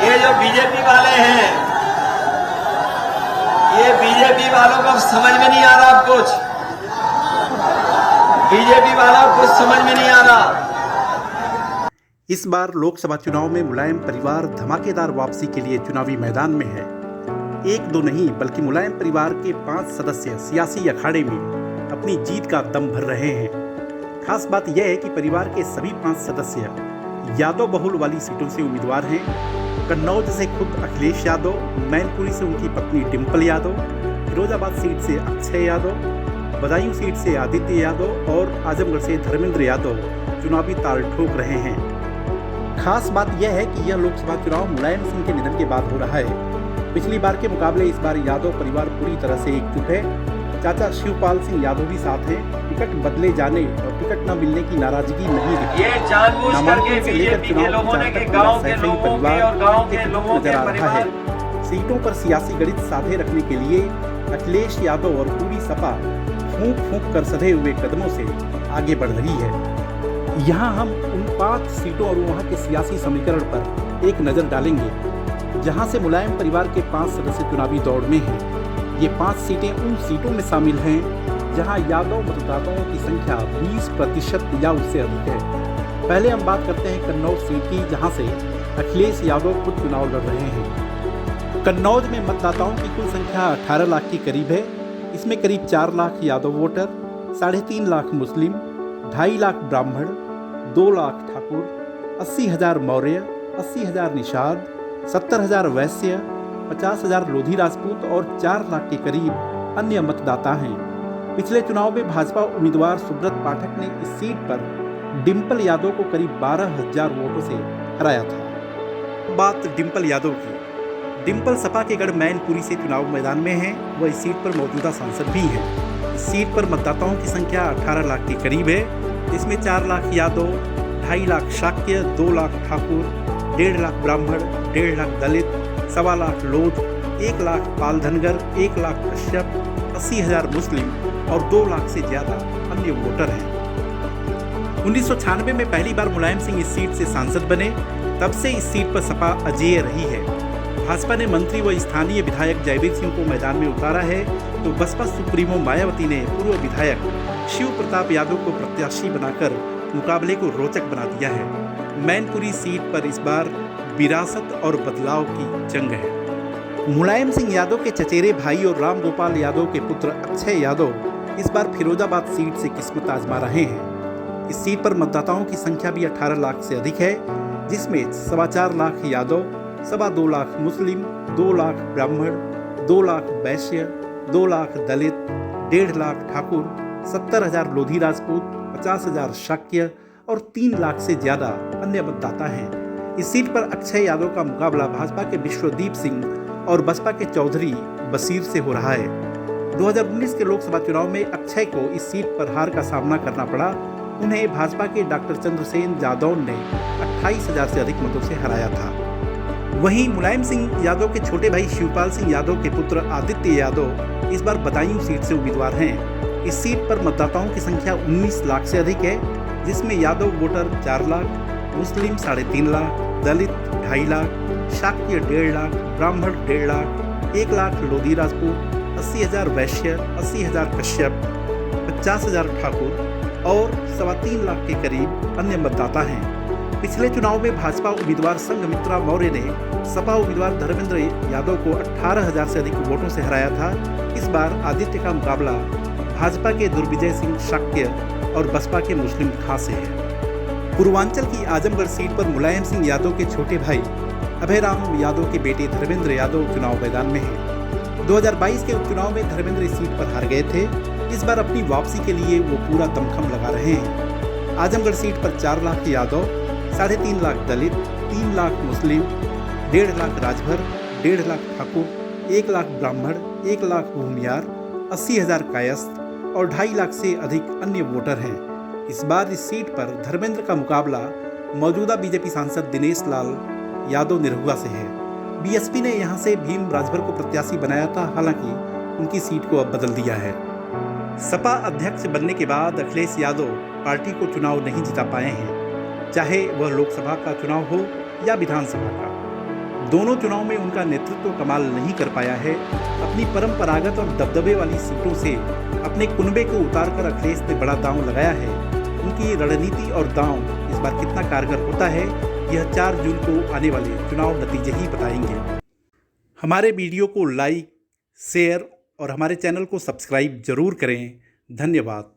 ये जो बीजेपी वाले हैं, ये बीजेपी वालों को समझ में नहीं आ रहा। कुछ बीजेपी वालों को कुछ समझ में नहीं आ रहा। इस बार लोकसभा चुनाव में मुलायम परिवार धमाकेदार वापसी के लिए चुनावी मैदान में है। एक दो नहीं बल्कि मुलायम परिवार के 5 सदस्य सियासी अखाड़े में अपनी जीत का दम भर रहे हैं। खास बात यह है कि परिवार के सभी 5 सदस्य यादव बहुल वाली सीटों से उम्मीदवार हैं। कन्नौज से खुद अखिलेश यादव, मैनपुरी से उनकी पत्नी डिंपल यादव, फिरोजाबाद सीट से अक्षय यादव, बदायूं सीट से आदित्य यादव और आजमगढ़ से धर्मेंद्र यादव चुनावी ताल ठोक रहे हैं। खास बात यह है कि यह लोकसभा चुनाव मुलायम सिंह के निधन के बाद हो रहा है। पिछली बार के मुकाबले इस बार यादव परिवार पूरी तरह से एकजुट है। चाचा शिवपाल सिंह यादव भी साथ हैं। टिकट बदले जाने और टिकट न मिलने की नाराजगी नहीं दिखी। ये जानबूझ करके बीजेपी के लोगों ने के गांव के लोगों के और गांव के लोगों के परिवार सीटों पर सियासी गणित साधे रखने के लिए अखिलेश यादव और पूरी सपा फूंक फूंक कर सधे हुए कदमों से आगे बढ़ रही है। यहाँ हम उन 5 सीटों और वहाँ के सियासी समीकरण पर एक नजर डालेंगे, जहाँ से मुलायम परिवार के 5 सदस्य चुनावी दौड़ में हैं। ये 5 सीटें उन सीटों में शामिल हैं जहां यादव मतदाताओं की संख्या 20% या उससे अधिक है। पहले हम बात करते हैं कन्नौज सीट की, जहां से अखिलेश यादव खुद चुनाव लड़ रहे हैं। कन्नौज में मतदाताओं की कुल संख्या 18 लाख के करीब है। इसमें करीब 4 लाख यादव वोटर, 3.5 लाख मुस्लिम, 2.5 लाख ब्राह्मण, 2 लाख ठाकुर, 80,000 मौर्य, 80,000 निषाद, 70,000 वैश्य, 50,000 लोधी राजपूत और 4 लाख के करीब अन्य मतदाता हैं। पिछले चुनाव में भाजपा उम्मीदवार सुब्रत पाठक ने इस सीट पर डिंपल यादव को करीब 12,000 वोटों से हराया था। बात डिंपल यादव की। डिंपल सपा के गढ़ मैनपुरी से चुनाव मैदान में हैं। वह इस सीट पर मौजूदा सांसद भी हैं। इस सीट पर मतदाताओं की संख्या 18 लाख के करीब है। इसमें 4 लाख यादव, 2.5 लाख शाक्य, 2 लाख ठाकुर, 1.5 लाख ब्राह्मण, 1.5 लाख दलित, 1.25 लाख लोध, 1 लाख पाल धनगर, 1 लाख कश्यप, 80,000 मुस्लिम और 2 लाख से ज्यादा अन्य वोटर हैं। 1996 में पहली बार मुलायम सिंह इस सीट से सांसद बने। तब से इस सीट पर सपा अजेय रही है। भाजपा ने मंत्री व स्थानीय विधायक जयवीर सिंह को मैदान में उतारा है, तो बसपा सुप्रीमो मायावती ने पूर्व विधायक शिव प्रताप यादव को प्रत्याशी बनाकर मुकाबले को रोचक बना दिया है। मैनपुरी सीट पर इस बार विरासत और बदलाव की जंग है। मुलायम सिंह यादव के चचेरे भाई और राम गोपाल यादव के पुत्र अक्षय यादव इस बार फिरोजाबाद सीट से किस्मत आजमा रहे हैं। इस सीट पर मतदाताओं की संख्या भी 18 लाख से अधिक है, जिसमें 4.25 लाख यादव, 2.25 लाख मुस्लिम, 2 लाख ब्राह्मण, 2 लाख वैश्य, 2 लाख दलित, 1.5 लाख ठाकुर, 70,000 लोधी राजपूत, 50,000 शाक्य और 3 लाख से ज्यादा अन्य मतदाता हैं। इस सीट पर अक्षय यादव का मुकाबला भाजपा के विश्वदीप सिंह और बसपा के चौधरी बशीर से हो रहा है। 2019 के लोकसभा चुनाव में अक्षय को इस सीट पर हार का सामना करना पड़ा। उन्हें भाजपा के डॉक्टर चंद्रसेन जादौन ने 28,000 से अधिक मतों से हराया था। वहीं मुलायम सिंह यादव के छोटे भाई शिवपाल सिंह यादव के पुत्र आदित्य यादव इस बार बदायूं सीट से उम्मीदवार हैं। इस सीट पर मतदाताओं की संख्या 19 लाख से अधिक है, जिसमें यादव वोटर 4 लाख, मुस्लिम 3.5 लाख, दलित 2.5 लाख, शाक्य 1.5 लाख, ब्राह्मण 1.5 लाख, 1 लाख लोधी राजपूत, 80,000 वैश्य, 80,000 कश्यप, 50,000 ठाकुर और 3.25 लाख के करीब अन्य मतदाता हैं। पिछले चुनाव में भाजपा उम्मीदवार संघमित्रा मौर्य ने सपा उम्मीदवार धर्मेंद्र यादव को 18,000 से अधिक वोटों से हराया था। इस बार आदित्य का मुकाबला भाजपा के दुर्विजय सिंह शाक्य और बसपा के मुस्लिम खां से है। पूर्वांचल की आजमगढ़ सीट पर मुलायम सिंह यादव के छोटे भाई अभयराम यादव के बेटे धर्मेंद्र यादव चुनाव मैदान में हैं। 2022 के उपचुनाव में धर्मेंद्र इस सीट पर हार गए थे। इस बार अपनी वापसी के लिए वो पूरा दमखम लगा रहे हैं। आजमगढ़ सीट पर 4 लाख यादव, 3.5 लाख दलित, 3 लाख मुस्लिम, 1.5 लाख राजभर, 1.5 लाख ठाकुर, 1 लाख ब्राह्मण, 1 लाख भूमियार, 80,000 कायस्थ और 2.5 लाख से अधिक अन्य वोटर हैं। इस बार इस सीट पर धर्मेंद्र का मुकाबला मौजूदा बीजेपी सांसद दिनेश लाल यादव निरहुआ से है। बीएसपी ने यहां से भीम राजभर को प्रत्याशी बनाया था, हालांकि उनकी सीट को अब बदल दिया है। सपा अध्यक्ष बनने के बाद अखिलेश यादव पार्टी को चुनाव नहीं जिता पाए हैं, चाहे वह लोकसभा का चुनाव हो या विधानसभा का। दोनों चुनाव में उनका नेतृत्व कमाल नहीं कर पाया है। अपनी परंपरागत और दबदबे वाली सीटों से अपने कुनबे को उतारकर अखिलेश ने बड़ा दांव लगाया है। उनकी रणनीति और दांव इस बार कितना कारगर होता है, यह 4 जून को आने वाले चुनाव नतीजे ही बताएंगे। हमारे वीडियो को लाइक, शेयर और हमारे चैनल को सब्सक्राइब जरूर करें। धन्यवाद।